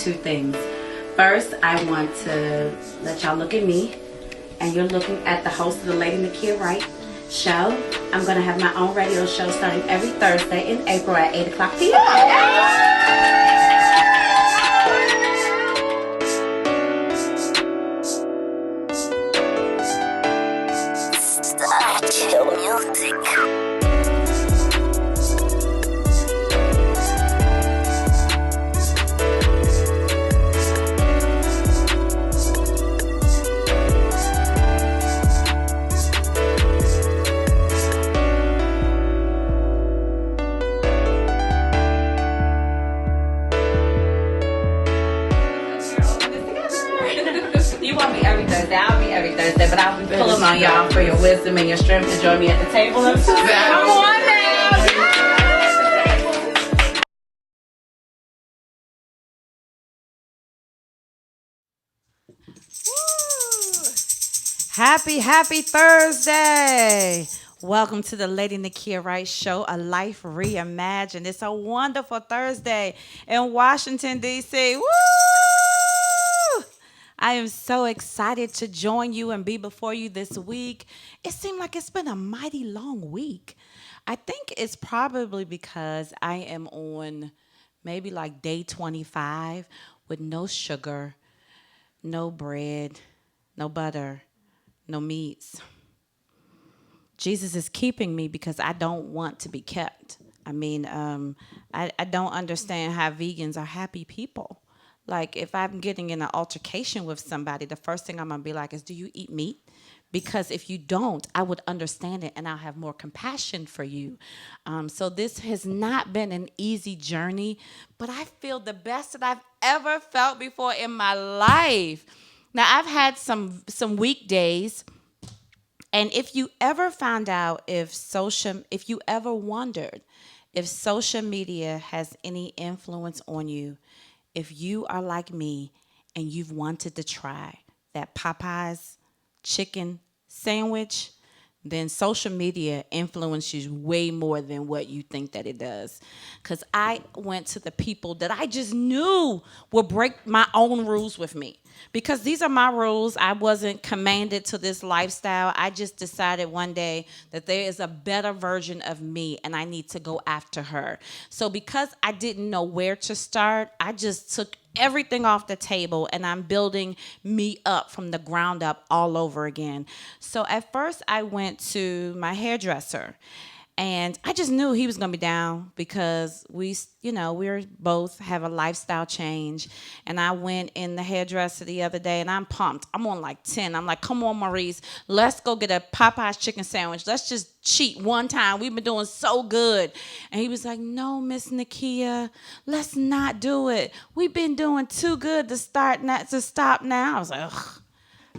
two things. First, I want to let y'all look at me, and you're looking at the host of the Lady Nakia Wright show. I'm going to have my own radio show starting every Thursday in April at 8 o'clock p.m. Chill music. You won't be every Thursday. I'll be every Thursday, but I'll be pulling on y'all for your wisdom and your strength to join me at the table of two. Come on now. Happy Thursday. Welcome to the Lady Nakia Wright Show, a life reimagined. It's a wonderful Thursday in Washington, D.C. Woo! I am so excited to join you and be before you this week. It seemed like it's been a mighty long week. I think it's probably because I am on maybe like day 25 with no sugar, no bread, no butter, no meats. Jesus is keeping me because I don't want to be kept. I mean, I don't understand how vegans are happy people. Like, if I'm getting in an altercation with somebody, the first thing I'm going to be like is, do you eat meat? Because if you don't, I would understand it and I'll have more compassion for you. So this has not been an easy journey, but I feel the best that I've ever felt before in my life. Now, I've had some weekdays, and if you ever found out if you ever wondered if social media has any influence on you, if you are like me and you've wanted to try that Popeyes chicken sandwich, then social media influences you way more than what you think that it does. Because I went to the people that I just knew would break my own rules with me. Because these are my rules. I wasn't commanded to this lifestyle. I just decided one day that there is a better version of me and I need to go after her. So because I didn't know where to start, I just took everything off the table and I'm building me up from the ground up all over again. So at first I went to my hairdresser. And I just knew he was going to be down because we're both have a lifestyle change. And I went in the hairdresser the other day and I'm pumped. I'm on like 10. I'm like, come on, Maurice, let's go get a Popeye's chicken sandwich. Let's just cheat one time. We've been doing so good. And he was like, no, Miss Nakia, let's not do it. We've been doing too good to stop now. I was like, ugh.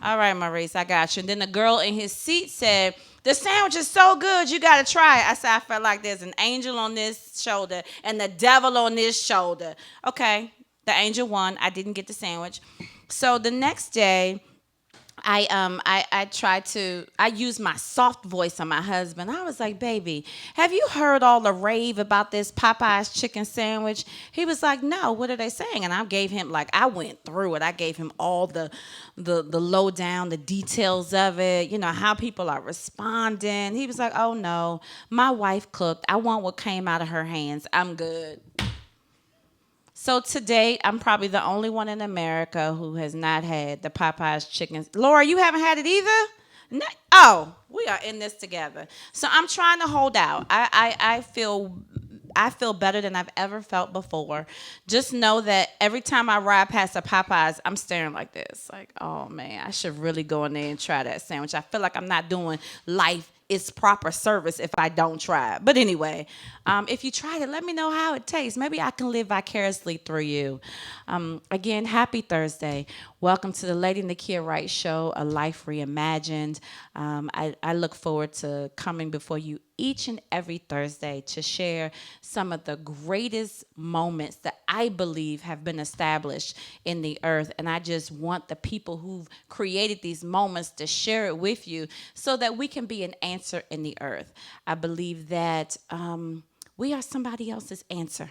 All right, Maurice, I got you. And then the girl in his seat said, the sandwich is so good, you got to try it. I said, I felt like there's an angel on this shoulder and the devil on this shoulder. Okay, the angel won. I didn't get the sandwich. So the next day, I used my soft voice on my husband. I was like, baby, have you heard all the rave about this Popeye's chicken sandwich? He was like, no, what are they saying? And I gave him, I went through it. I gave him all the lowdown, the details of it, how people are responding. He was like, oh no, my wife cooked. I want what came out of her hands. I'm good. So today, I'm probably the only one in America who has not had the Popeye's chicken. Laura, you haven't had it either? No. Oh, we are in this together. So I'm trying to hold out. I feel better than I've ever felt before. Just know that every time I ride past a Popeyes, I'm staring like this. Like, oh, man, I should really go in there and try that sandwich. I feel like I'm not doing life its proper service if I don't try it. But anyway, if you tried it, let me know how it tastes. Maybe I can live vicariously through you. Again, happy Thursday. Welcome to the Lady Nakia Wright Show, a life reimagined. I look forward to coming before you each and every Thursday to share some of the greatest moments that I believe have been established in the earth. And I just want the people who've created these moments to share it with you so that we can be an answer in the earth. I believe that we are somebody else's answer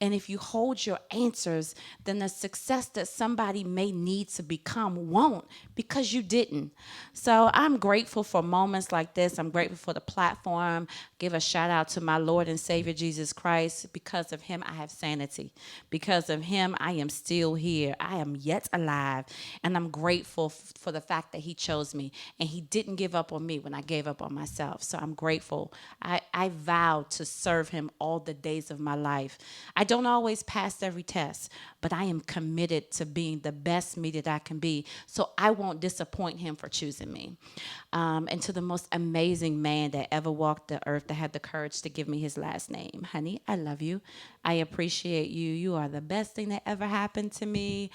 And if you hold your answers, then the success that somebody may need to become won't, because you didn't. So I'm grateful for moments like this. I'm grateful for the platform. Give a shout out to my Lord and Savior Jesus Christ. Because of him, I have sanity. Because of him, I am still here. I am yet alive. And I'm grateful for the fact that he chose me. And he didn't give up on me when I gave up on myself. So I'm grateful. I vow to serve him all the days of my life. I don't always pass every test, but I am committed to being the best me that I can be. So I won't disappoint him for choosing me. And to the most amazing man that ever walked the earth, that had the courage to give me his last name. Honey, I love you. I appreciate you. You are the best thing that ever happened to me.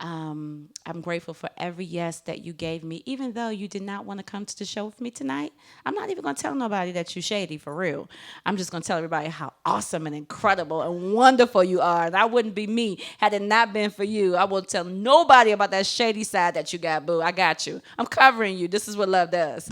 I'm grateful for every yes that you gave me, even though you did not want to come to the show with me tonight. I'm not even going to tell nobody that you shady, for real. I'm just going to tell everybody how awesome and incredible and wonderful you are. And I wouldn't be me had it not been for you. I won't tell nobody about that shady side that you got, boo. I got you. I'm covering you. This is what love does.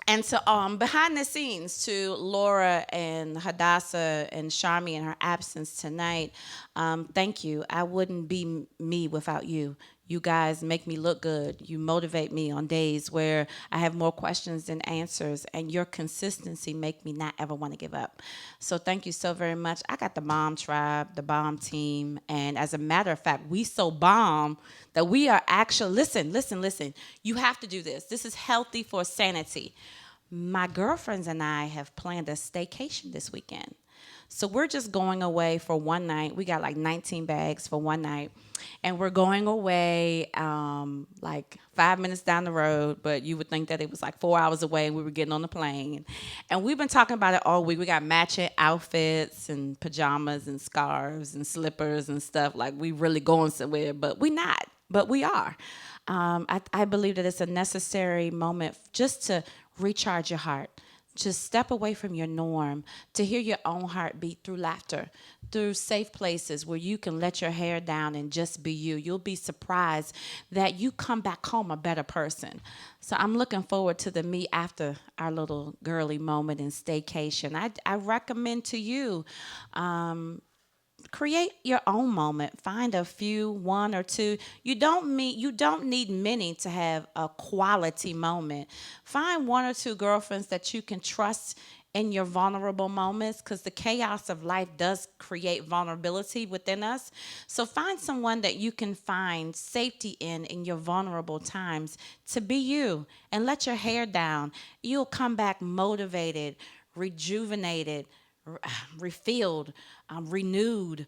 And so behind the scenes, to Laura and Hadassah and Sharmi in her absence tonight, thank you. I wouldn't be me without you. You guys make me look good. You motivate me on days where I have more questions than answers, and your consistency make me not ever want to give up. So thank you so very much. I got the bomb tribe, the bomb team, and as a matter of fact, we so bomb that we are actually, listen. You have to do this. This is healthy for sanity. My girlfriends and I have planned a staycation this weekend. So we're just going away for one night. We got like 19 bags for one night. And we're going away like 5 minutes down the road, but you would think that it was like 4 hours away and we were getting on the plane. And we've been talking about it all week. We got matching outfits and pajamas and scarves and slippers and stuff. Like we really going somewhere, but we not. But we are. I believe that it's a necessary moment just to recharge your heart. Just step away from your norm, to hear your own heart beat through laughter, through safe places where you can let your hair down and just be you. You'll be surprised that you come back home a better person. So I'm looking forward to the me after our little girly moment in staycation. I recommend to you, create your own moment. Find a few, one or two. You don't need many to have a quality moment. Find one or two girlfriends that you can trust in your vulnerable moments, because the chaos of life does create vulnerability within us. So find someone that you can find safety in your vulnerable times, to be you, and let your hair down. You'll come back motivated, rejuvenated, refilled, renewed,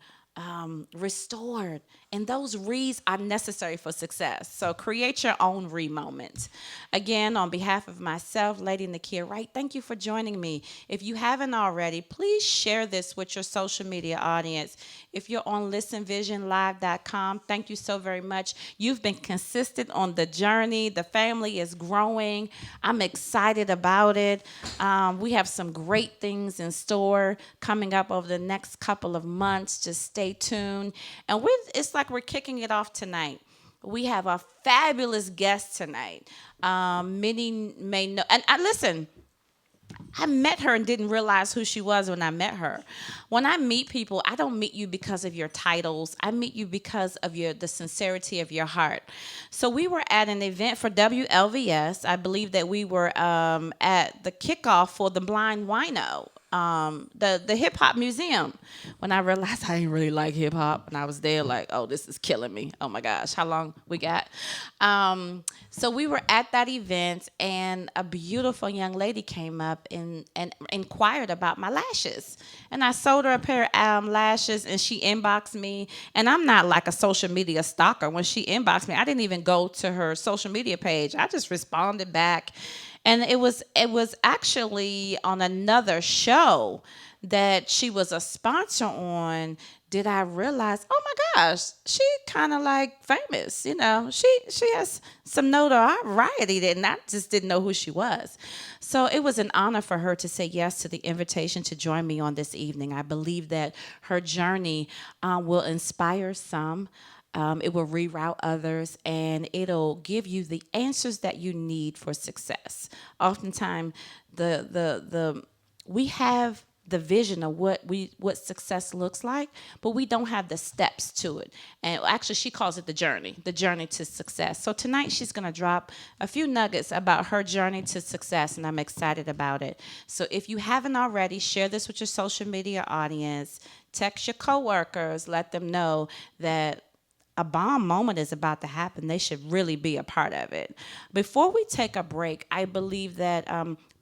restored. And those re's are necessary for success. So create your own re moment. Again, on behalf of myself, Lady Nakia Wright, thank you for joining me. If you haven't already, please share this with your social media audience. If you're on listenvisionlive.com, thank you so very much. You've been consistent on the journey. The family is growing. I'm excited about it. We have some great things in store coming up over the next couple of months. Just stay tuned. And it's like we're kicking it off tonight. We have a fabulous guest tonight. Many may know, and listen, I met her and didn't realize who she was when I met her. When I meet people, I don't meet you because of your titles. I meet you because of the sincerity of your heart. So we were at an event for WLVS. I believe that we were at the kickoff for the Blind Wino, the hip hop museum. When I realized I didn't really like hip hop, and I was there like, oh, this is killing me. Oh my gosh, how long we got? So we were at that event, and a beautiful young lady came up and inquired about my lashes. And I sold her a pair of lashes, and she inboxed me. And I'm not like a social media stalker. When she inboxed me, I didn't even go to her social media page. I just responded back. And it was actually on another show that she was a sponsor on. Did I realize, oh my gosh, she kind of like famous, you know. She has some notoriety, and I just didn't know who she was. So it was an honor for her to say yes to the invitation to join me on this evening. I believe that her journey will inspire some. It will reroute others, and it'll give you the answers that you need for success. Oftentimes, we have the vision of what success looks like, but we don't have the steps to it. And actually, she calls it the journey to success. So tonight, she's going to drop a few nuggets about her journey to success, and I'm excited about it. So if you haven't already, share this with your social media audience. Text your coworkers, let them know that a bomb moment is about to happen. They should really be a part of it. Before we take a break, I believe that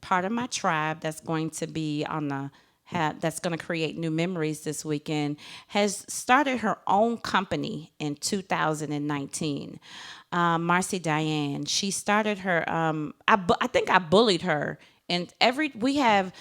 part of my tribe that's going to be on the that's going to create new memories this weekend has started her own company in 2019. Marcy Diane, she started her. I think I bullied her, and we have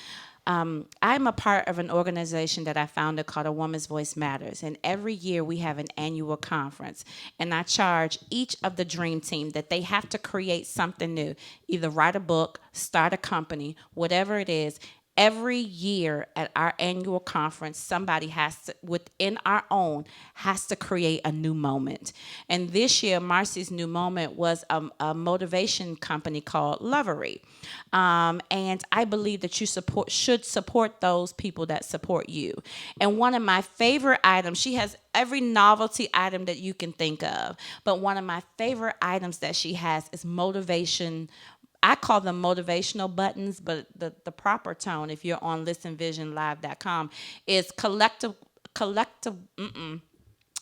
I'm a part of an organization that I founded called A Woman's Voice Matters. And every year we have an annual conference. And I charge each of the dream team that they have to create something new, either write a book, start a company, whatever it is. Every year at our annual conference, somebody has to, within our own, has to create a new moment. And this year, Marcy's new moment was a motivation company called Lovery. And I believe that you should support those people that support you. And one of my favorite items, she has every novelty item that you can think of, but one of my favorite items that she has is motivation. I call them motivational buttons, but the proper tone, if you're on listenvisionlive.com, is collective.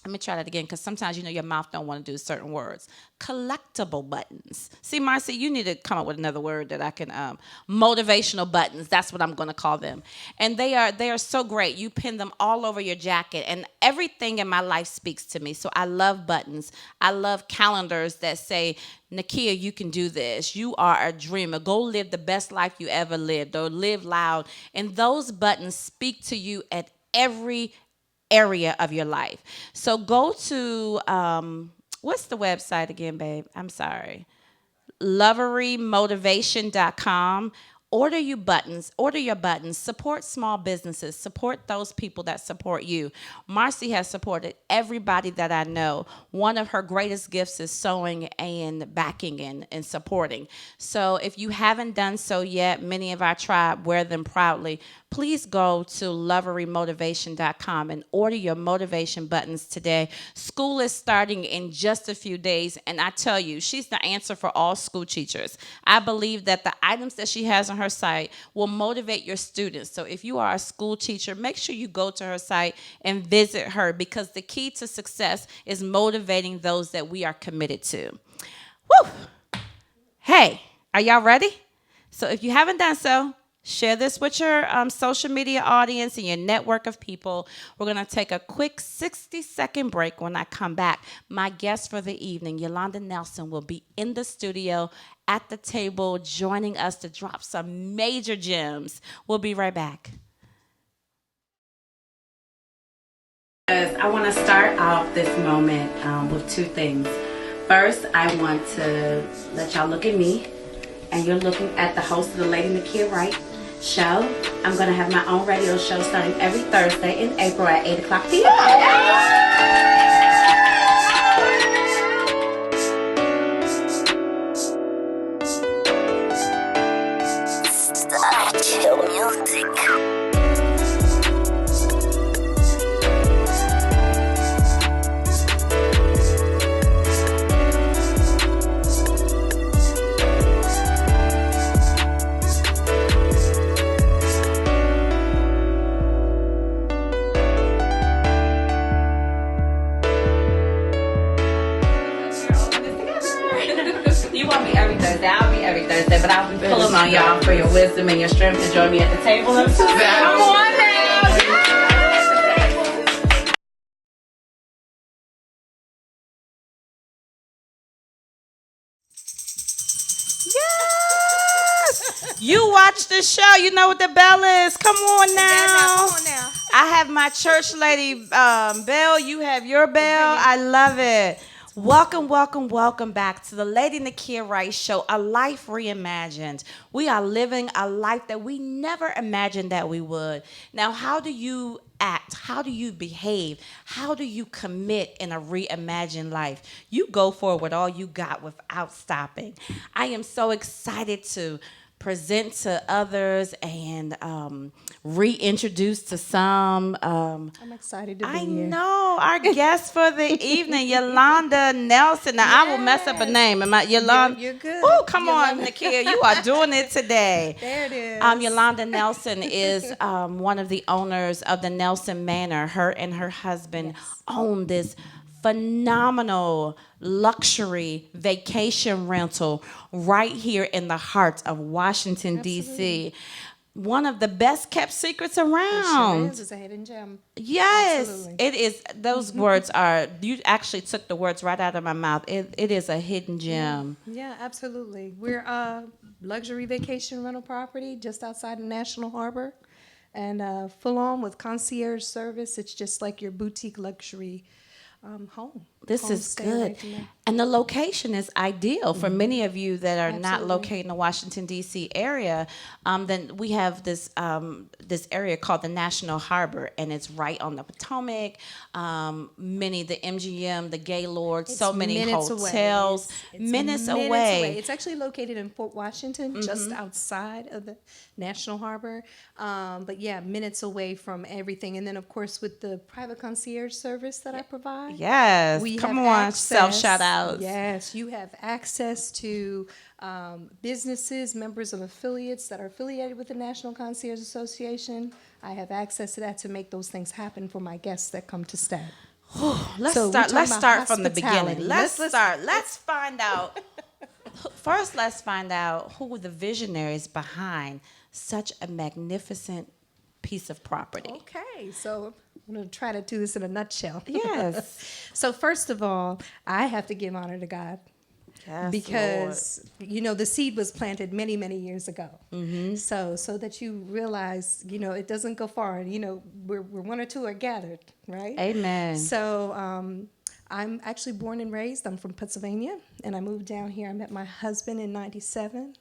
Let me try that again, because sometimes your mouth don't want to do certain words. Collectible buttons. See, Marcy, you need to come up with another word that I can. Motivational buttons. That's what I'm going to call them. And they are so great. You pin them all over your jacket, and everything in my life speaks to me. So I love buttons. I love calendars that say, Nakia, you can do this. You are a dreamer. Go live the best life you ever lived, or live loud. And those buttons speak to you at every area of your life. So go to what's the website again, babe? I'm sorry. Loverymotivation.com. Order your buttons, support small businesses, support those people that support you. Marcy has supported everybody that I know. One of her greatest gifts is sewing and backing and supporting. So if you haven't done so yet, many of our tribe wear them proudly. Please go to loverymotivation.com and order your motivation buttons today. School is starting in just a few days, and I tell you, she's the answer for all school teachers. I believe that the items that she has on her site will motivate your students. So if you are a school teacher, make sure you go to her site and visit her, because the key to success is motivating those that we are committed to. Woo! Hey, are y'all ready? So if you haven't done so, share this with your social media audience and your network of people. We're going to take a quick 60-second break. When I come back, my guest for the evening, Yolanda Nelson, will be in the studio at the table joining us to drop some major gems. We'll be right back. I want to start off this moment with two things. First, I want to let y'all look at me, and you're looking at the host of the Lady Nakia Wright show. I'm going to have my own radio show starting every Thursday in April at 8 o'clock p.m. Start your music. You won't be every Thursday. I'll be every Thursday, but I'll be pulling on y'all for your wisdom and your strength to join me at the table. Come on now. Yes! You watch the show. You know what the bell is. Come on now. Come on now. I have my church lady bell. You have your bell. I love it. Welcome, welcome, welcome back to the Lady Nakia Wright Show, a life reimagined. We are living a life that we never imagined that we would. Now, how do you act? How do you behave? How do you commit in a reimagined life? You go for it with all you got without stopping. I am so excited to present to others and reintroduce to some. I'm excited to be I here. know our guest for the evening, Yolanda Nelson. Now I will mess up a Yes. name. Am I Yolanda? You're good. Oh, come on, Yolanda. Nakia, you are doing it today. There it is. Yolanda Nelson is one of the owners of the Nelson Manor. Her and her husband Yes. own this phenomenal luxury vacation rental right here in the heart of Washington, D.C. Absolutely. One of the best kept secrets It sure around. is. It's a hidden gem. Yes, Absolutely. it is. Those words are, you actually took the words right out of my mouth. It is a hidden gem. Yeah, absolutely. We're a luxury vacation rental property just outside of National Harbor, and full on with concierge service. It's just like your boutique luxury home. This is Homestay good. right from there. And the location is ideal for many of you that are not Absolutely. located in the Washington, D.C. area. Then we have this area called the National Harbor, and it's right on the Potomac. The MGM, the Gaylord, so It's many minutes away. hotels, It's minutes away. It's actually located in Fort Washington, just outside of the National Harbor. But yeah, minutes away from everything. And then, of course, with the private concierge service that I provide. Yes, We come have on, access- self shout outs. Yes, you have access to businesses, members of affiliates that are affiliated with the National Concierge Association. I have access to that to make those things happen for my guests that come to stay. Let's So we're start. talking Let's about start from the hospitality. beginning. Let's Let's- start. Let's find out. First, let's find out who were the visionaries behind such a magnificent piece of property. Okay, so I'm going to try to do this in a nutshell. Yes. So first of all, I have to give honor to God. Yes, Because the seed was planted many, many years ago. Mm-hmm. So that you realize it doesn't go far. We're one or two are gathered, right? Amen. So I'm actually born and raised. I'm from Pennsylvania, and I moved down here. I met my husband in '97,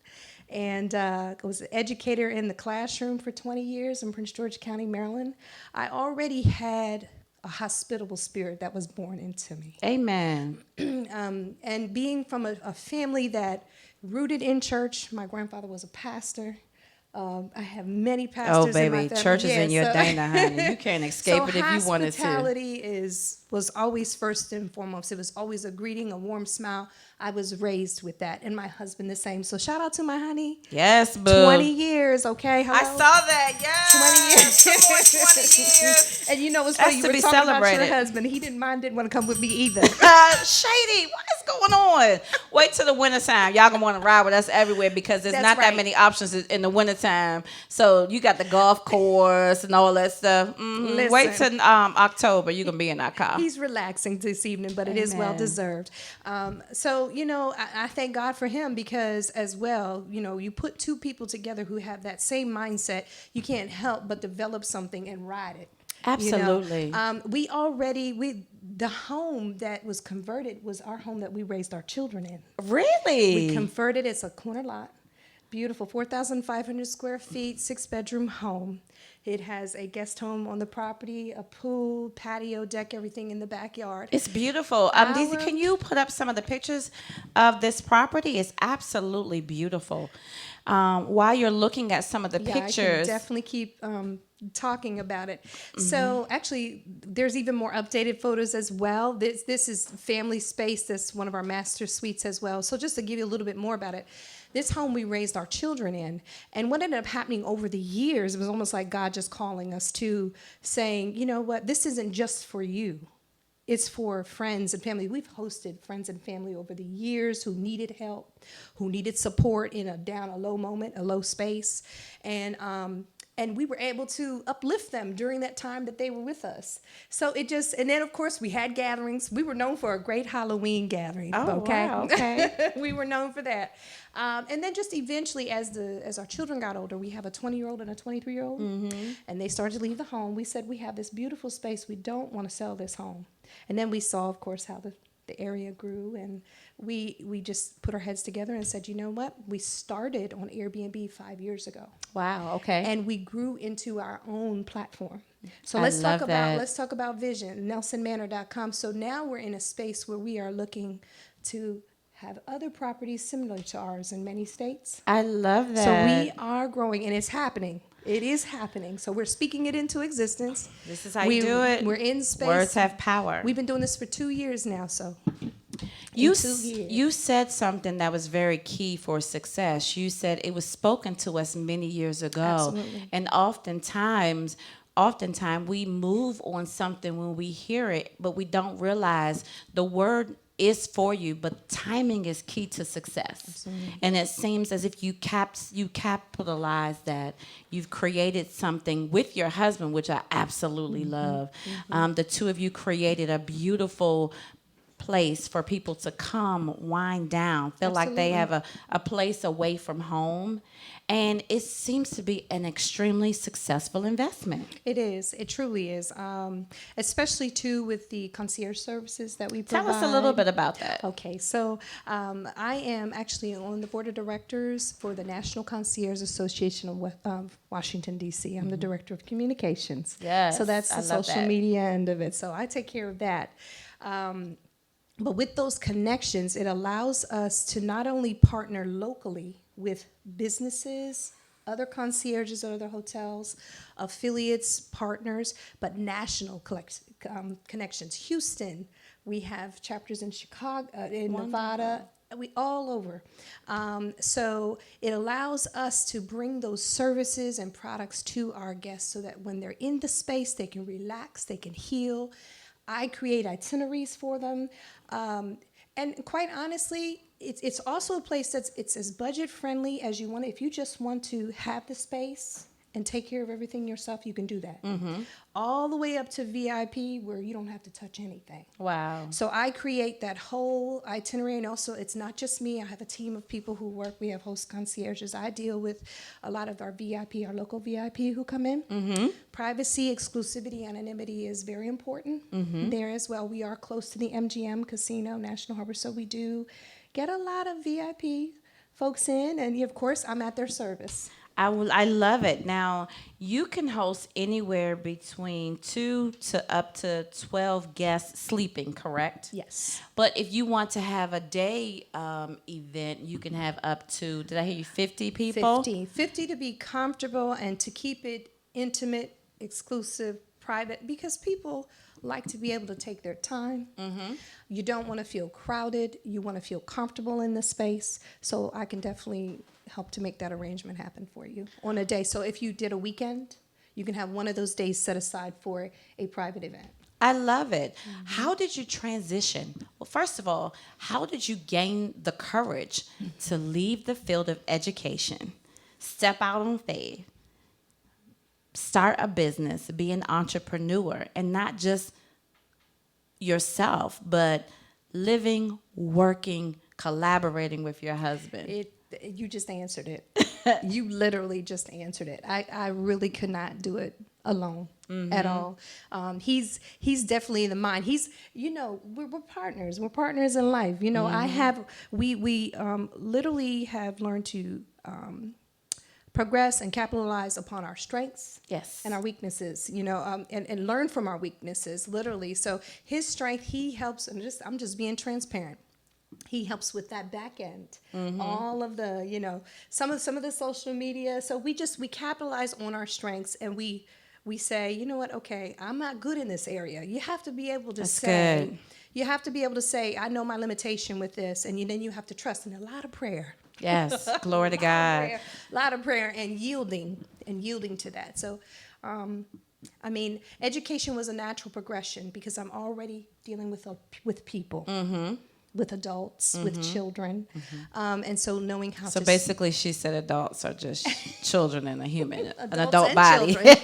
and I was an educator in the classroom for 20 years in Prince George County, Maryland. I already had a hospitable spirit that was born into me. Amen. And being from a family that rooted in church, my grandfather was a pastor. I have many pastors in my baby, family. church is Yeah, in your so- Dana, honey. You can't escape it if you wanted to. Hospitality was always first and foremost. It was always a greeting, a warm smile. I was raised with that, and my husband the same. So shout out to my honey. Yes, boo. 20 years, okay? Hello? I saw that. Yes. 20 years. Come on, 20 years. And you know what's That's funny? You to were be talking about celebrated. your husband. He didn't want to come with me either. Shady, what is going on? Wait till the wintertime. Y'all gonna want to ride with us everywhere because there's That's not that right. many options in the wintertime. So you got the golf course and all that stuff. Mhm. Wait Listen. till October. You're gonna be in our car. He's relaxing this evening, but it is well Amen. deserved. So, I thank God for him because, as well, you put two people together who have that same mindset, you can't help but develop something and ride it. Absolutely. The home that was converted was our home that we raised our children in. Really? We converted, it's a corner lot, beautiful, 4,500 square feet, 6-bedroom home. It has a guest home on the property, a pool, patio, deck, everything in the backyard. It's beautiful. Daisy, can you put up some of the pictures of this property? It's absolutely beautiful. While you're looking at some of the Yeah, I pictures, can definitely keep talking about it. So actually, there's even more updated photos as well. This is family space. That's one of our master suites as well. So just to give you a little bit more about it, this home we raised our children in, and what ended up happening over the years, it was almost like God just calling us to saying, you know what, this isn't just for you. It's for friends and family. We've hosted friends and family over the years who needed help, who needed support in a low moment, a low space. And we were able to uplift them during that time that they were with us. So and then of course we had gatherings. We were known for a great Halloween gathering. Oh, okay? wow, okay. We were known for that. And then just eventually as our children got older, we have a 20-year-old and a 23-year-old, and they started to leave the home. We said, we have this beautiful space. We don't want to sell this home. And then we saw, of course, how the area grew, and we just put our heads together and said, you know what? We started on Airbnb 5 years ago. wow, okay. And we grew into our own platform. So I let's love that. talk about vision, nelsonmanor.com. So now we're in a space where we are looking to have other properties similar to ours in many states. I love that. So we are growing, and it's happening. It is happening. So we're speaking it into existence. This is how you do it. We're in space. Words have power. We've been doing this for 2 years now. So You, in 2 years. you said something that was very key for success. You said it was spoken to us many years ago. Absolutely. And oftentimes we move on something when we hear it, but we don't realize the word is for you, but timing is key to success. Absolutely. And it seems as if you capitalize that. You've created something with your husband, which I absolutely love. The two of you created a beautiful place for people to come, wind down, feel like they have a place away from home. And it seems to be an extremely successful investment. It is. It truly is. Especially too with the concierge services that we provide. Tell us a little bit about that. Okay, so I am actually on the board of directors for the National Concierge Association of Washington, D.C. I'm the director of communications. Yes, So that's I the love social that. media end of it. So I take care of that. But with those connections, it allows us to not only partner locally with businesses, other concierges at other hotels, affiliates, partners, but national connections. Houston, we have chapters in Chicago, in Nevada, we all over. So it allows us to bring those services and products to our guests so that when they're in the space, they can relax, they can heal. I create itineraries for them. And quite honestly, it's also a place it's as budget friendly as you want it. If you just want to have the space and take care of everything yourself, you can do that. All the way up to VIP where you don't have to touch anything. Wow. So I create that whole itinerary, and also it's not just me. I have a team of people who work. We have host concierges. I deal with a lot of our VIP, our local VIP who come in. Privacy, exclusivity, anonymity is very important there as well. We are close to the MGM Casino, National Harbor, so we do get a lot of VIP folks in, and of course, I'm at their service. I love it. Now, you can host anywhere between 2 to up to 12 guests sleeping, correct? Yes. But if you want to have a day event, you can have up to, did I hear you, 50 people? 50 to be comfortable and to keep it intimate, exclusive, private, because people like to be able to take their time. You don't want to feel crowded. You want to feel comfortable in the space. So I can definitely help to make that arrangement happen for you on a day. So if you did a weekend, you can have one of those days set aside for a private event. I love it. How did you transition? Well, first of all, how did you gain the courage to leave the field of education, step out on faith, start a business, be an entrepreneur, and not just yourself, but living, working, collaborating with your husband? You just answered it. You literally just answered it. I really could not do it alone at all. He's definitely the mind. We're partners. We're partners in life. We literally have learned to progress and capitalize upon our strengths, Yes. and our weaknesses, and learn from our weaknesses, literally. So his strength, he helps, and I'm just being transparent. He helps with that back end, all of the, some of the social media. So we capitalize on our strengths, and we say, you know what? Okay, I'm not good in this area. You have to be able to good. You have to be able to say, I know my limitation with this, and then you have to trust, and a lot of prayer. Yes, glory to God. A lot of prayer and yielding to that. So, education was a natural progression because I'm already dealing with people, with adults, with children, and so knowing how. So basically, she said adults are just children in a human, an Adults adult and body. children.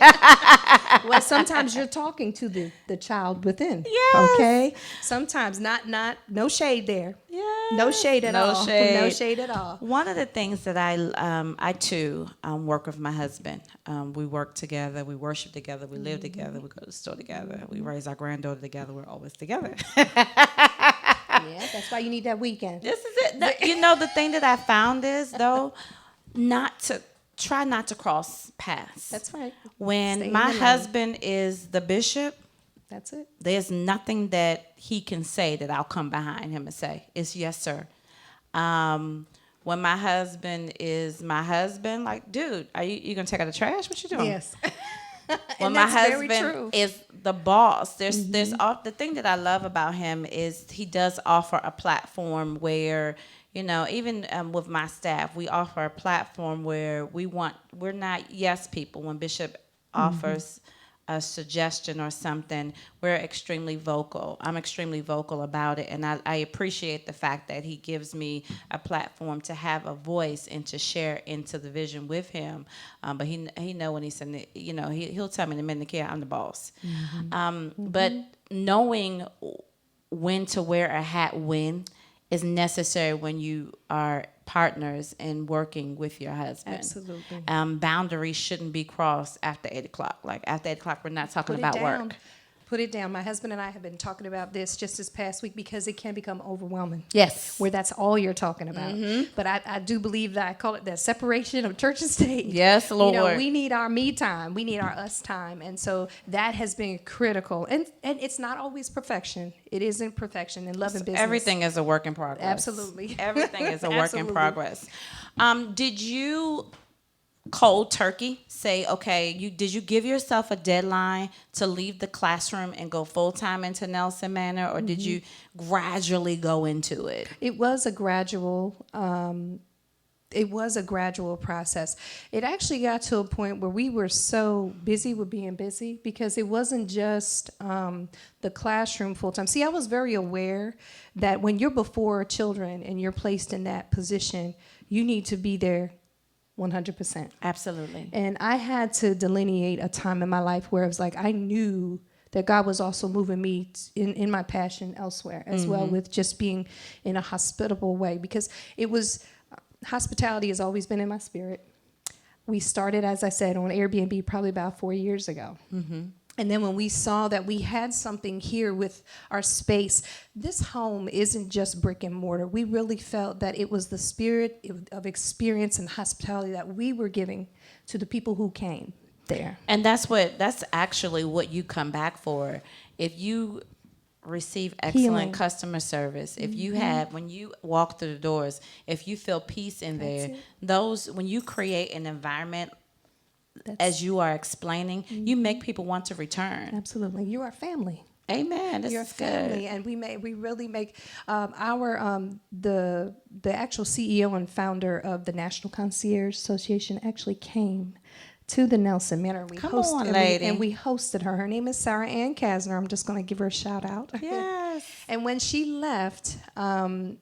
Well, sometimes you're talking to the child within. Yes. Okay. Sometimes not no shade there. Yes. No shade at all. No shade. No shade at all. One of the things that I too work with my husband. We work together. We worship together. We live together. We go to the store together. We raise our granddaughter together. We're always together. Yeah, that's why you need that weekend. This is it. The thing that I found is, though, try not to cross paths. That's right. When Stay in my the lane. husband is the bishop, That's it. there's nothing that he can say that I'll come behind him and say, it's yes, sir. When my husband is my husband, like, dude, are you gonna take out the trash? What you doing? Yes. When And my that's very husband true. is the boss, there's all the thing that I love about him is he does offer a platform where, even with my staff, we offer a platform where we're not yes people. When Bishop offers a suggestion or something, we're extremely vocal. I'm extremely vocal about it, and I appreciate the fact that he gives me a platform to have a voice and to share into the vision with him. But he know when he's in, he'll tell me in a minute, Nakia, I'm the boss. But knowing when to wear a hat when is necessary when you are partners and working with your husband. Absolutely. Boundaries shouldn't be crossed after 8 o'clock. Like after 8 o'clock, we're not talking about work. Put it down. My husband and I have been talking about this just this past week because it can become overwhelming. Yes. Where that's all you're talking about. But I do believe that I call it that separation of church and state. Yes, Lord. We need our me time. We need our us time. And so that has been critical. And it's not always perfection. It isn't perfection in love and business. Everything is a work in progress. Absolutely. Everything is a work in Absolutely. progress. Did you cold turkey say, okay, did you give yourself a deadline to leave the classroom and go full-time into Nelson Manor, or did you gradually go into it? It was a gradual process. It actually got to a point where we were so busy with being busy because it wasn't just the classroom full time. See, I was very aware that when you're before children and you're placed in that position, you need to be there 100%. Absolutely. And I had to delineate a time in my life where it was like I knew that God was also moving me in my passion elsewhere as well, with just being in a hospitable way, because it was hospitality has always been in my spirit. We started, as I said, on Airbnb probably about 4 years ago. And then when we saw that we had something here with our space, this home isn't just brick and mortar. We really felt that it was the spirit of experience and hospitality that we were giving to the people who came there. And that's actually what you come back for. If you receive excellent Healing. customer service, if you have, when you walk through the doors, if you feel peace in there, when you create an environment as you are explaining, you make people want to return. Absolutely. You are family. Amen. This You're is family, good. and we really make the actual CEO and founder of the National Concierge Association actually came to the Nelson Manor. We Come on, and lady. we hosted her. Her name is Sarah Ann Kasner. I'm just going to give her a shout out. Yes. And when she left,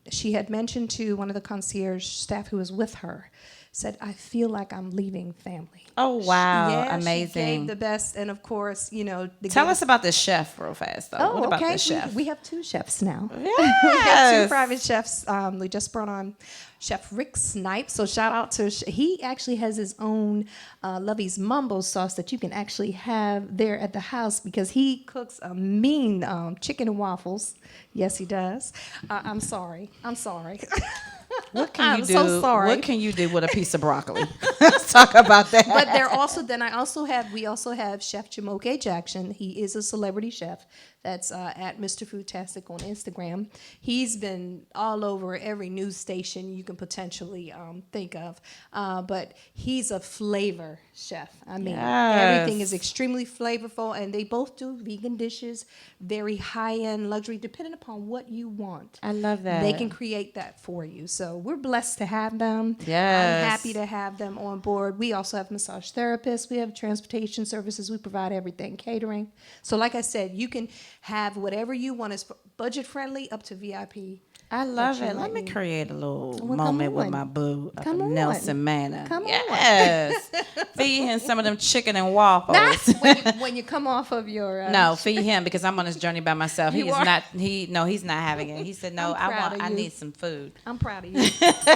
she had mentioned to one of the concierge staff who was with her, said, I feel like I'm leaving family. Oh, wow. She Amazing. gave the best. And of course, Tell us about the chef real fast, though. Oh, what about okay. the chef? We have 2 chefs now. Yes. We have 2 private chefs. We just brought on Chef Rick Snipe. So shout out to he actually has his own Lovey's Mumbo sauce that you can actually have there at the house, because he cooks a mean chicken and waffles. Yes, he does. I'm sorry. What can you I'm do? so sorry. What can you do with a piece of broccoli? Let's talk about that. But we also have Chef Jamoke Jackson. He is a celebrity chef. That's at Mr. Foodtastic on Instagram. He's been all over every news station you can potentially think of. But he's a flavor chef. I mean, everything is extremely flavorful, and they both do vegan dishes, very high-end luxury, depending upon what you want. I love that. They can create that for you. So we're blessed to have them. Yes. I'm happy to have them on board. We also have massage therapists. We have transportation services. We provide everything, catering. So like I said, you can have whatever you want. Is budget friendly up to VIP. I love you it. might Let me need. create a little Well, come moment with on. my boo up Come in on. Nelson Manor. Come on. Yes. Feed him some of them chicken and waffles. when you come off of your No, feed him, because I'm on this journey by myself. You He is are? not. He's not having it. He said, "No, I'm proud of I you. need some food." I'm proud of you.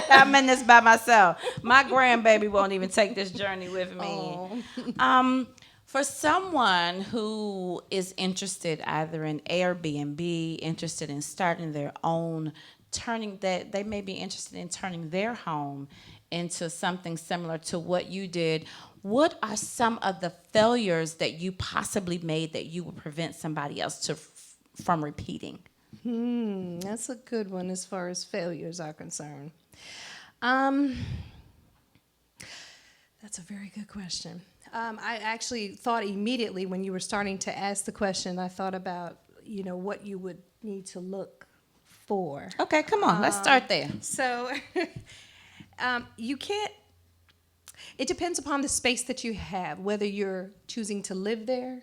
I'm in this by myself. My grandbaby won't even take this journey with me. Oh. For someone who is interested either in Airbnb, interested in starting their own, they may be interested in turning their home into something similar to what you did. What are some of the failures that you possibly made that you would prevent somebody else from repeating? That's a good one as far as failures are concerned. Um, that's a very good question. I actually thought immediately when you were starting to ask the question, I thought about, what you would need to look for. Okay, come on, let's start there. So you can't, it depends upon the space that you have, whether you're choosing to live there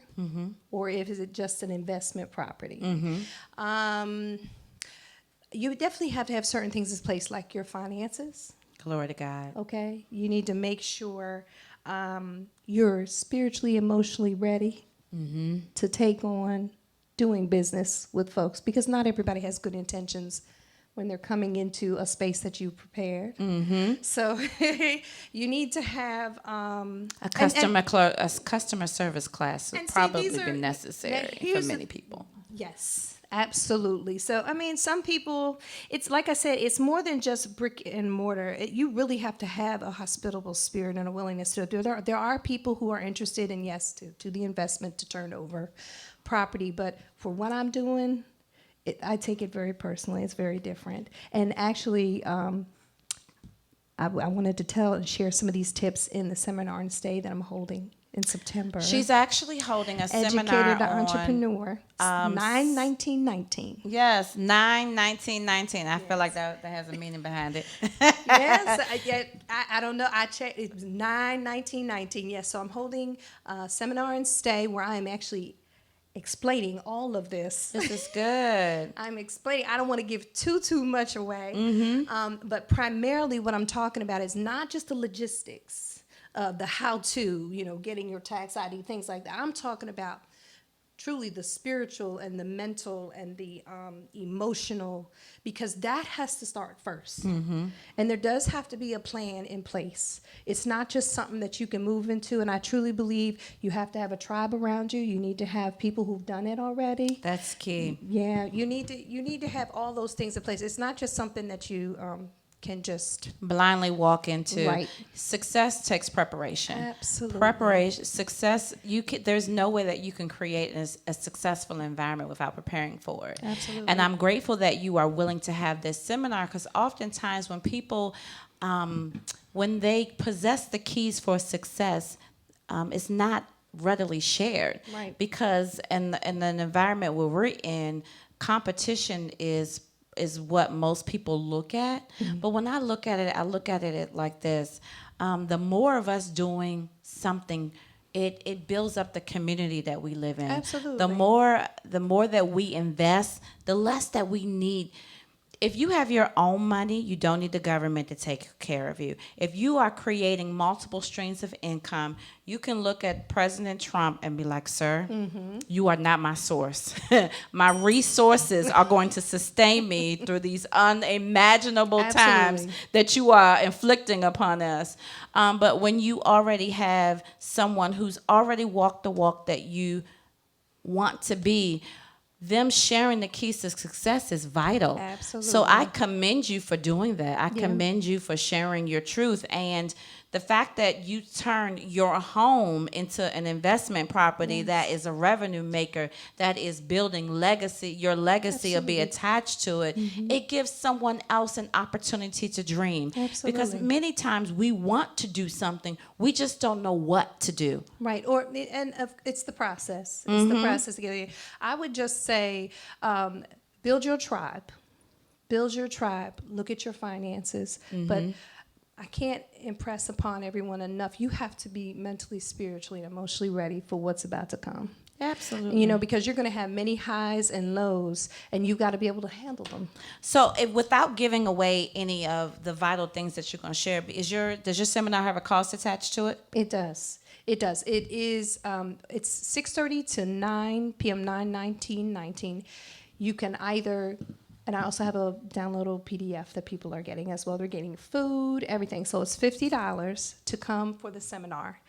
or if is it just an investment property. You would definitely have to have certain things in place, like your finances. Glory to God. Okay, you need to make sure you're spiritually, emotionally ready to take on doing business with folks, because not everybody has good intentions when they're coming into a space that you prepared. So you need to have A customer service class would and see, probably these be are- necessary for here's many the- people. Yes, absolutely. So, I mean, some people, it's like I said, it's more than just brick and mortar. You really have to have a hospitable spirit and a willingness to do it. There are people who are interested in, yes, to the investment to turn over property. But for what I'm doing, I take it very personally. It's very different. And actually, I wanted to tell and share some of these tips in the seminar and stay that I'm holding in September. She's actually holding a seminar Educated to on Entrepreneur, 9/19/19. Yes, 9/19/19. I feel like that has a meaning behind it. Yes, I don't know. I checked. It was 9/19/19. Yes, so I'm holding a seminar and stay where I am actually explaining all of this. This is good. I'm explaining. I don't want to give too much away, but primarily what I'm talking about is not just the logistics, the how-to, getting your tax ID, things like that. I'm talking about truly the spiritual and the mental and the emotional, because that has to start first. And there does have to be a plan in place. It's not just something that you can move into, and I truly believe you have to have a tribe around you. You need to have people who've done it already. That's key. Yeah, you need to have all those things in place. It's not just something that you can just Blindly walk into. Right. Success takes preparation. Absolutely. Preparation, success. There's no way that you can create a successful environment without preparing for it. Absolutely. And I'm grateful that you are willing to have this seminar, because oftentimes when people, when they possess the keys for success, it's not readily shared. Right. Because in the environment where we're in, competition is what most people look at. But when I look at it like this: the more of us doing something, it builds up the community that we live in. Absolutely. The more that we invest, the less that we need. If you have your own money, you don't need the government to take care of you. If you are creating multiple streams of income, you can look at President Trump and be like, sir, you are not my source. My resources are going to sustain me through these unimaginable times Absolutely. that you are inflicting upon us. But when you already have someone who's already walked the walk that you want to be, them sharing the keys to success is vital. Absolutely. So I commend you for doing that. I commend you for sharing your truth. And the fact that you turn your home into an investment property that is a revenue maker, that is building legacy, your legacy will be attached to it. It gives someone else an opportunity to dream. Absolutely. Because many times we want to do something, we just don't know what to do. Right, it's the process. It's the process to get it. I would just say, build your tribe. Build your tribe. Look at your finances. But I can't impress upon everyone enough. You have to be mentally, spiritually, and emotionally ready for what's about to come. Absolutely. Because you're going to have many highs and lows, and you've got to be able to handle them. So, without giving away any of the vital things that you're going to share, does your seminar have a cost attached to it? It does. It does. It is. It's 6:30 to 9 p.m. 9/19/19. You can either. And I also have a downloadable PDF that people are getting as well. They're getting food, everything. So it's $50 to come for the seminar.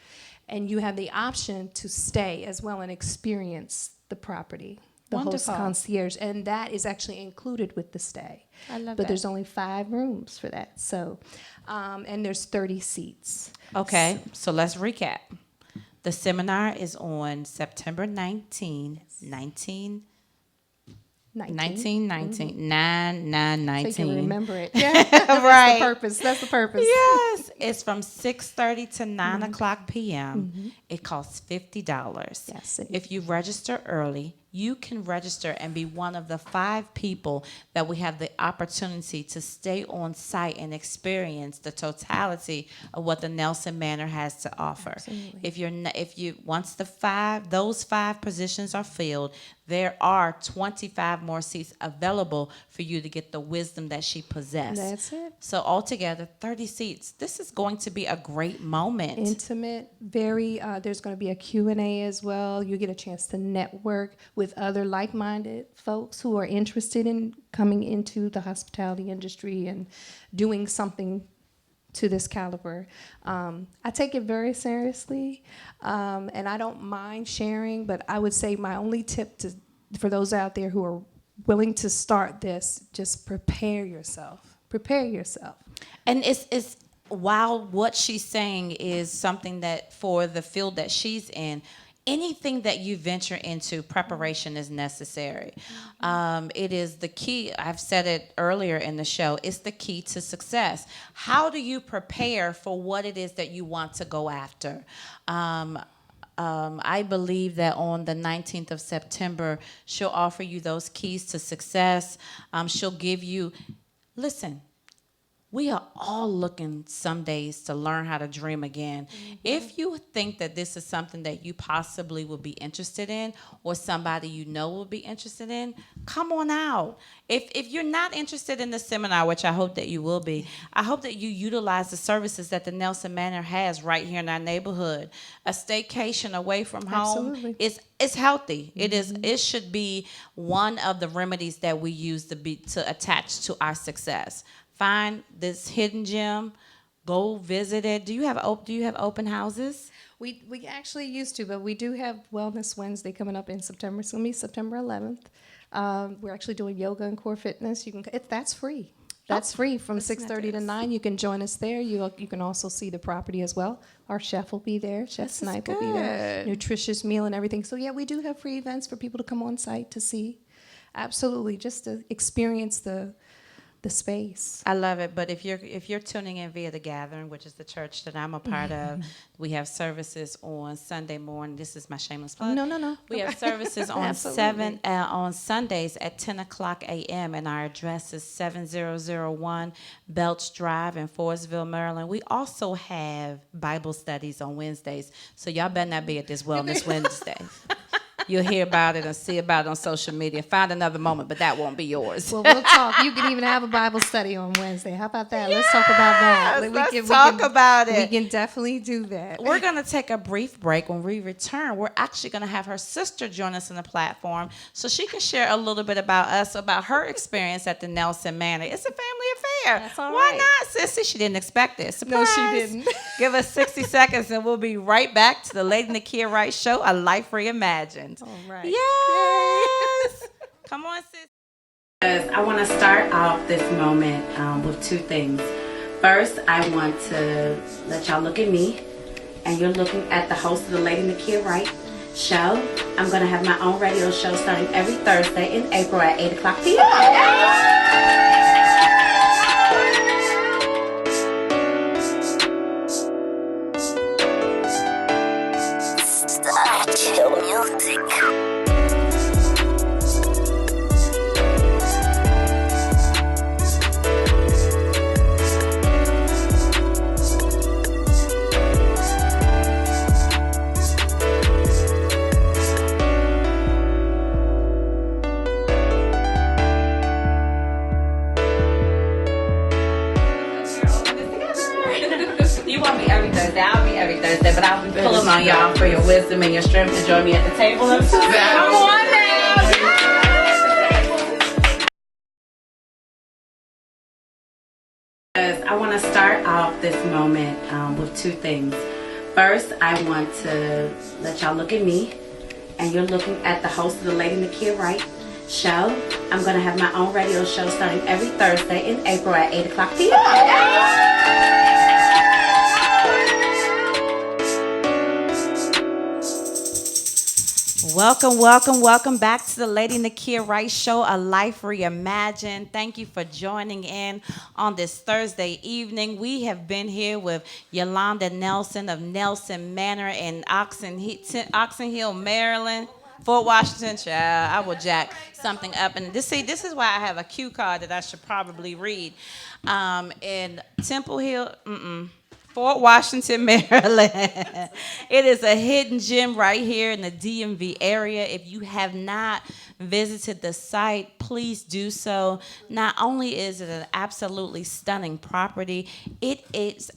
And you have the option to stay as well and experience the property, the host Wonderful. concierge. And that is actually included with the stay. I love But that. there's only 5 rooms for that. So, and there's 30 seats. Okay, so let's recap. The seminar is on September 19, 1919. 9/9/19. So you can remember it. Yeah, Right. That's the purpose. Yes, it's from 6:30 to 9 o'clock p.m. It costs $50. Yes, it If you register early, you can register and be one of the 5 people that we have the opportunity to stay on site and experience the totality of what the Nelson Manor has to offer. Absolutely. If you once those 5 positions are filled, there are 25 more seats available for you to get the wisdom that she possessed. That's it. So altogether, 30 seats. This is going to be a great moment. Intimate, very, there's going to be a Q&A as well. You get a chance to network with other like-minded folks who are interested in coming into the hospitality industry and doing something to this caliber. I take it very seriously, and I don't mind sharing, but I would say my only tip for those out there who are willing to start this, just prepare yourself. Prepare yourself. And it's while what she's saying is something that for the field that she's in, anything that you venture into, preparation is necessary. It is the key. I've said it earlier in the show. It's the key to success. How do you prepare for what it is that you want to go after? I believe that on the 19th of September, she'll offer you those keys to success. She'll give you, listen, we are all looking some days to learn how to dream again. If you think that this is something that you possibly will be interested in or somebody you know will be interested in, come on out. If you're not interested in the seminar, which I hope that you will be, I hope that you utilize the services that the Nelson Manor has right here in our neighborhood. A staycation away from home is healthy. It should be one of the remedies that we use to attach to our success. Find this hidden gem, go visit it. Do you have open houses? We actually used to, but we do have Wellness Wednesday coming up in September. It's going to be September 11th. We're actually doing yoga and core fitness. That's free. That's free from 6:30 to 9. You can join us there. You can also see the property as well. Our chef will be there. Chef Snipe will be there. Nutritious meal and everything. So yeah, we do have free events for people to come on site to see. Absolutely, just to experience the space. I love it. But if you're tuning in via the Gathering, which is the church that I'm a part of, we have services on Sunday morning. This is my shameless plug. No. We have services on on Sundays at 10 o'clock a.m. and our address is 7001 Belch Drive in Forestville, Maryland. We also have Bible studies on Wednesdays, so y'all better not be at this Wellness Wednesday. You'll hear about it and see about it on social media. Find another moment, but that won't be yours. Well, we'll talk. You can even have a Bible study on Wednesday. How about that? Let's talk about that. Let's talk about it. We can definitely do that. We're going to take a brief break. When we return, we're actually going to have her sister join us on the platform so she can share a little bit about her experience at the Nelson Manor. It's a family affair. That's all Why right. not, sissy? She didn't expect it. Surprise. No, she didn't. Give us 60 seconds and we'll be right back to the Lady Nakia Wright Show, A Life Reimagined. All right. Yes. Come on, sis. I want to start off this moment with 2 things. First, I want to let y'all look at me, and you're looking at the host of the Lady Nakia Wright Show. I'm going to have my own radio show starting every Thursday in April at 8 o'clock p.m. Chill music. You won't be every Thursday. I'll be every Thursday, but I'll be pulling on y'all for your wisdom and your strength to join me at the table. Come on now. I want to start off this moment with 2 things. First, I want to let y'all look at me, and you're looking at the host of the Lady Nakia Wright Show. I'm going to have my own radio show starting every Thursday in April at 8 o'clock p.m. Welcome, welcome, welcome back to the Lady Nakia Wright Show, A Life Reimagined. Thank you for joining in on this Thursday evening. We have been here with Yolanda Nelson of Nelson Manor in Oxon Hill, Maryland. Fort Washington, child. I will jack something up. And this is why I have a cue card that I should probably read. In Temple Hill, Fort Washington, Maryland. It is a hidden gem right here in the DMV area. If you have not visited the site, please do so. Not only is it an absolutely stunning property, it is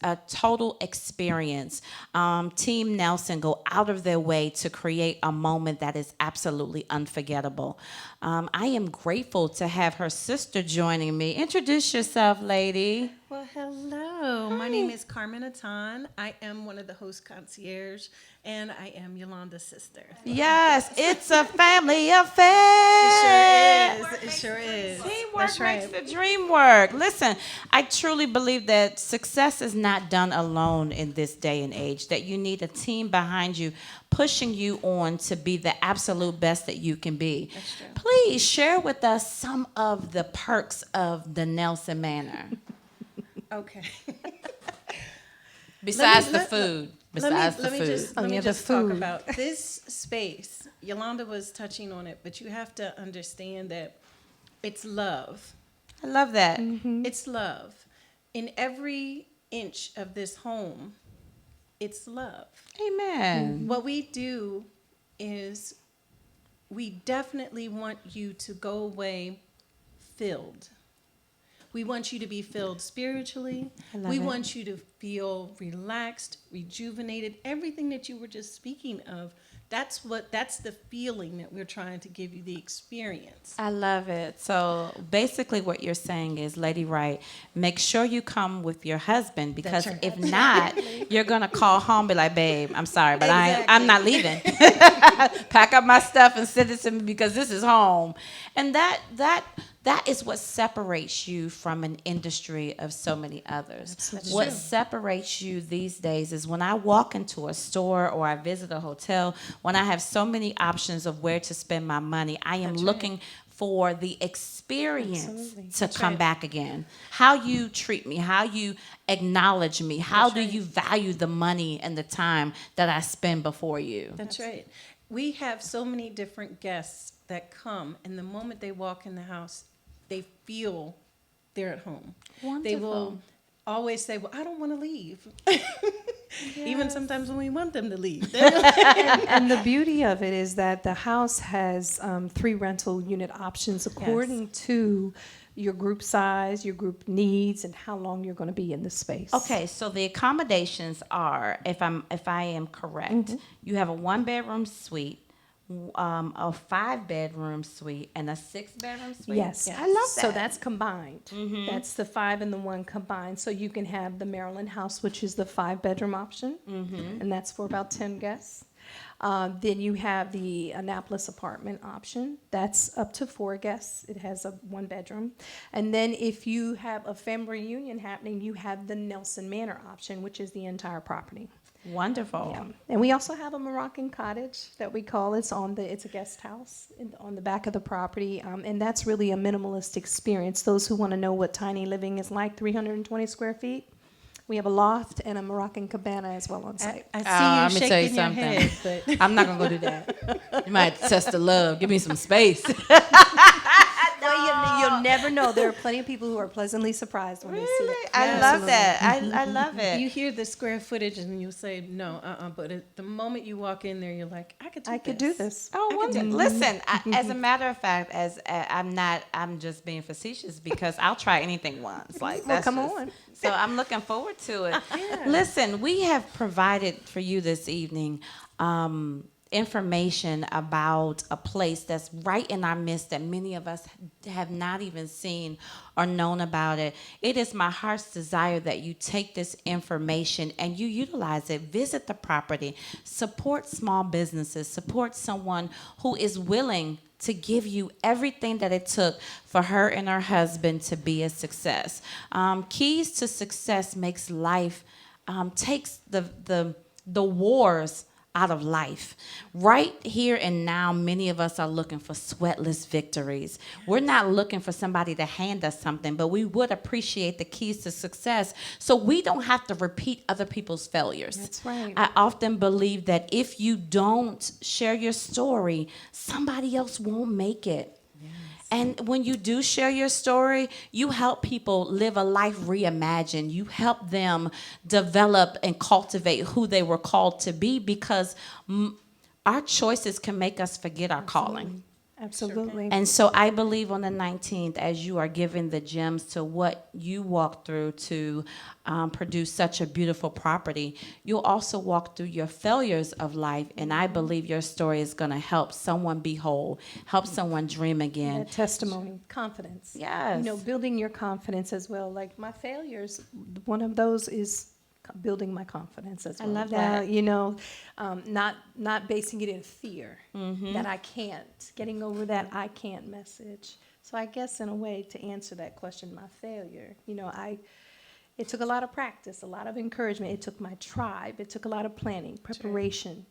a total experience. Team Nelson go out of their way to create a moment that is absolutely unforgettable. I am grateful to have her sister joining me. Introduce yourself, lady. Well, hello. My name is Carmen Atan. I am one of the host concierge, and I am Yolanda's sister. Yes, it's a family affair. It sure is. Teamwork That's makes right. the dream work. Listen, I truly believe that success is not done alone in this day and age, that you need a team behind you pushing you on to be the absolute best that you can be. That's true. Please share with us some of the perks of the Nelson Manor. Okay. Besides Let the me- food. Let me Besides the let me food. just, let me yeah, the just talk food. about this space. Yolanda was touching on it, but you have to understand that it's love. I love that. It's love. In every inch of this home, it's love. Amen. What we do is we definitely want you to go away filled. We want you to be filled spiritually. We want you to feel relaxed, rejuvenated, everything that you were just speaking of. That's the feeling that we're trying to give you, the experience. I love it. So basically what you're saying is, Lady Wright, make sure you come with your husband, because That's right. if not, you're going to call home and be like, babe, I'm sorry, but I'm not leaving. Pack up my stuff and send it to me because this is home. And that is what separates you from an industry of so many others. What separates you these days is when I walk into a store or I visit a hotel, when I have so many options of where to spend my money, I am looking for the experience to come back again. How you treat me, how you acknowledge me, how do you value the money and the time that I spend before you? That's right. We have so many different guests that come, and the moment they walk in the house, they feel they're at home. They will always say, well, I don't want to leave. Even sometimes when we want them to leave. And the beauty of it is that the house has 3 rental unit options according to your group size, your group needs, and how long you're going to be in the space. Okay, so the accommodations are, if I am correct, you have a 1-bedroom suite, a 5-bedroom suite, and a 6-bedroom suite. Yes. I love that. So that's combined. That's the 5 and the 1 combined. So you can have the Maryland house, which is the 5-bedroom option, and that's for about 10 guests. Then you have the Annapolis apartment option. That's up to 4 guests. It has a 1-bedroom. And then if you have a family reunion happening, you have the Nelson Manor option, which is the entire property. Wonderful. Yeah. And we also have a Moroccan cottage that we call it's a guest house on the back of the property. And that's really a minimalist experience. Those who want to know what tiny living is like, 320 square feet. We have a loft and a Moroccan cabana as well on site. I see Let you me tell you shaking your something. head, but I'm not going to go do that. You might test the love. Give me some space. Well, you'll never know. There are plenty of people who are pleasantly surprised when they see it. I love that. I love it. you hear the square footage and you say, no, but at the moment you walk in there, you're like, I could do this. Oh, wonderful. Listen, as a matter of fact, I'm just being facetious because I'll try anything once. Like, that's come just- on. So I'm looking forward to it. Listen, we have provided for you this evening information about a place that's right in our midst that many of us have not even seen or known about it. It is my heart's desire that you take this information and you utilize it. Visit the property, support small businesses, support someone who is willing to give you everything that it took for her and her husband to be a success. Keys to success makes life, takes the wars out of life. Right here and now, many of us are looking for sweatless victories. We're not looking for somebody to hand us something, but we would appreciate the keys to success so we don't have to repeat other people's failures. That's right. I often believe that if you don't share your story, somebody else won't make it. And when you do share your story, you help people live a life reimagined. You help them develop and cultivate who they were called to be, because our choices can make us forget our calling. Absolutely. And so I believe on the 19th, as you are giving the gems to what you walked through to produce such a beautiful property, you'll also walk through your failures of life. And I believe your story is going to help someone be whole, help someone dream again. That testimony, confidence. Yes. You know, building your confidence as well. Like my failures, one of those is building my confidence as well. love Now, that. you know, not basing it in fear that I can't, getting over that I can't message. So I guess in a way to answer that question, my failure, you know, it took a lot of practice, a lot of encouragement. It took my tribe. It took a lot of planning, preparation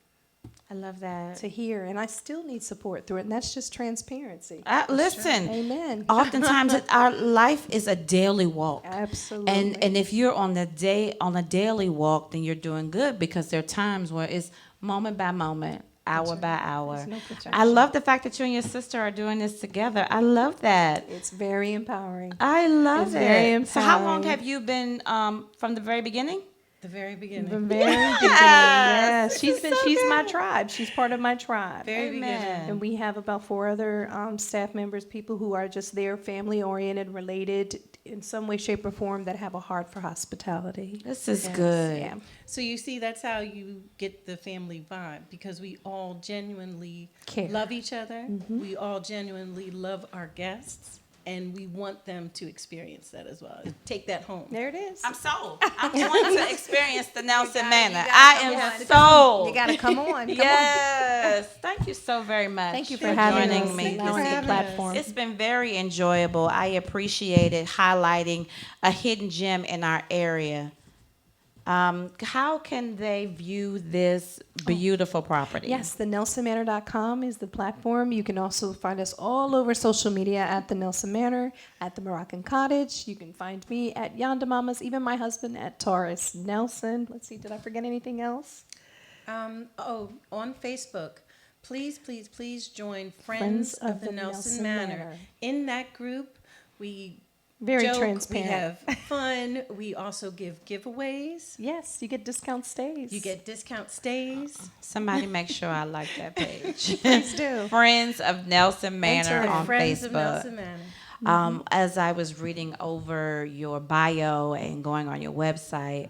I love that. to hear. And I still need support through it. And that's just transparency. Listen, Amen. oftentimes our life is a daily walk. Absolutely. And if you're on a daily walk, then you're doing good, because there are times where it's moment by moment, hour by hour. There's no perfection. I love the fact that you and your sister are doing this together. I love that. It's very empowering. I love It's it. very So how long empowering. have you been from the very beginning? The very beginning. The very beginning. Yes. This is so She's my good. tribe. She's part of my tribe. Very Amen. beginning. And we have about 4 other staff members, people who are just there, family oriented, related in some way, shape, or form, that have a heart for hospitality. This is good. Yeah. So you see, that's how you get the family vibe, because we all genuinely Care. love each other. We all genuinely love our guests, and we want them to experience that as well. Take that home. There it is. I'm sold. I'm going to experience the Nelson Manor. gotta I come am on. sold. You got to come on. Come Yes. Thank you so very much. Thank you for having joining us, me allowing this the evening. platform. It's been very enjoyable. I appreciate it, highlighting a hidden gem in our area. How can they view this beautiful property? Yes, the NelsonManor.com is the platform. You can also find us all over social media at the Nelson Manor, at the Moroccan Cottage. You can find me at Yonda Mamas, even my husband at Taurus Nelson. Let's see, did I forget anything else? On Facebook, please join Friends of the Nelson Manor. In that group, we Very joke, transparent. we have fun. We also give giveaways. Yes, you get discount stays. You get discount stays. Somebody make sure I like that page. Please do. Friends of Nelson Manor Enter on Friends Facebook. of Nelson Manor. As I was reading over your bio and going on your website,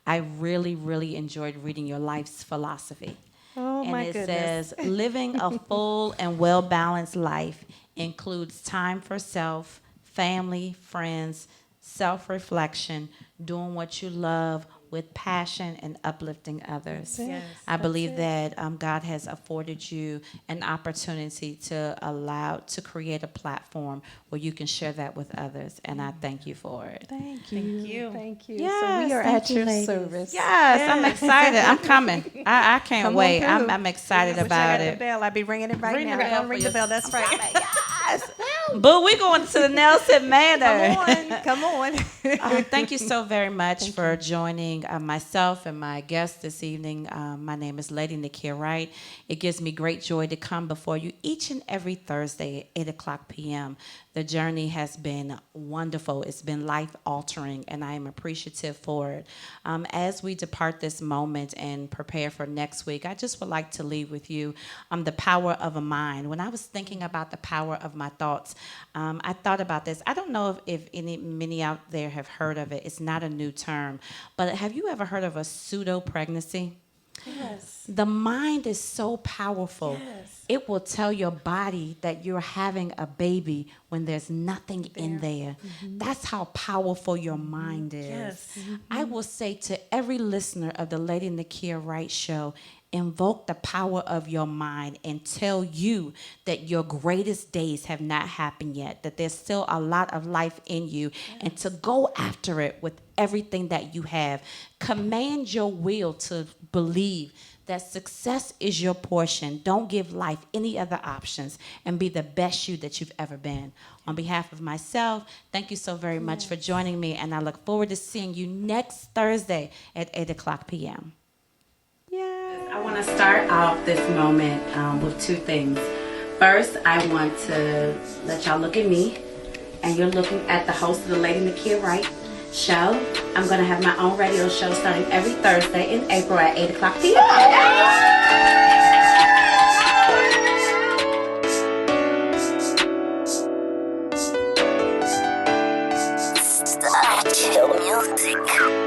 I really, really enjoyed reading your life's philosophy. Oh, And my it goodness. says, living a full and well-balanced life includes time for self, family, friends, self-reflection, doing what you love with passion, and uplifting others. That's it. Yes, I believe that God has afforded you an opportunity to create a platform where you can share that with others, and I thank you for it. Thank you. Thank you. Thank you. Yes, so we are thank at you, your ladies. service. Yes, I'm excited. I'm coming. I can't Come on wait. through. I'm excited Wish I about got the it. bell. I'd be ringing it right Ring now. the bell Don't ring for the bell. your- That's right. Yes. But we're going to the Nelson Manor. Come on. Thank you so very much for joining myself and my guest this evening. My name is Lady Nakia Wright. It gives me great joy to come before you each and every Thursday at 8 o'clock p.m. The journey has been wonderful. It's been life-altering, and I am appreciative for it. As we depart this moment and prepare for next week, I just would like to leave with you the power of a mind. When I was thinking about the power of my thoughts, I thought about this. I don't know if many out there have heard of it. It's not a new term, but have you ever heard of a pseudo-pregnancy? Yes. The mind is so powerful. Yes. It will tell your body that you're having a baby when there's nothing in there. That's how powerful your mind is. Yes. I will say to every listener of the Lady Nakia Wright Show, invoke the power of your mind and tell you that your greatest days have not happened yet, that there's still a lot of life in you, and to go after it with everything that you have. Command your will to believe that success is your portion. Don't give life any other options, and be the best you that you've ever been. On behalf of myself, thank you so very much for joining me, and I look forward to seeing you next Thursday at 8:00 p.m. I want to start off this moment with two things. First, I want to let y'all look at me, and you're looking at the host of the Lady Nakia Wright show. I'm going to have my own radio show starting every Thursday in April at 8:00 p.m. Chill music.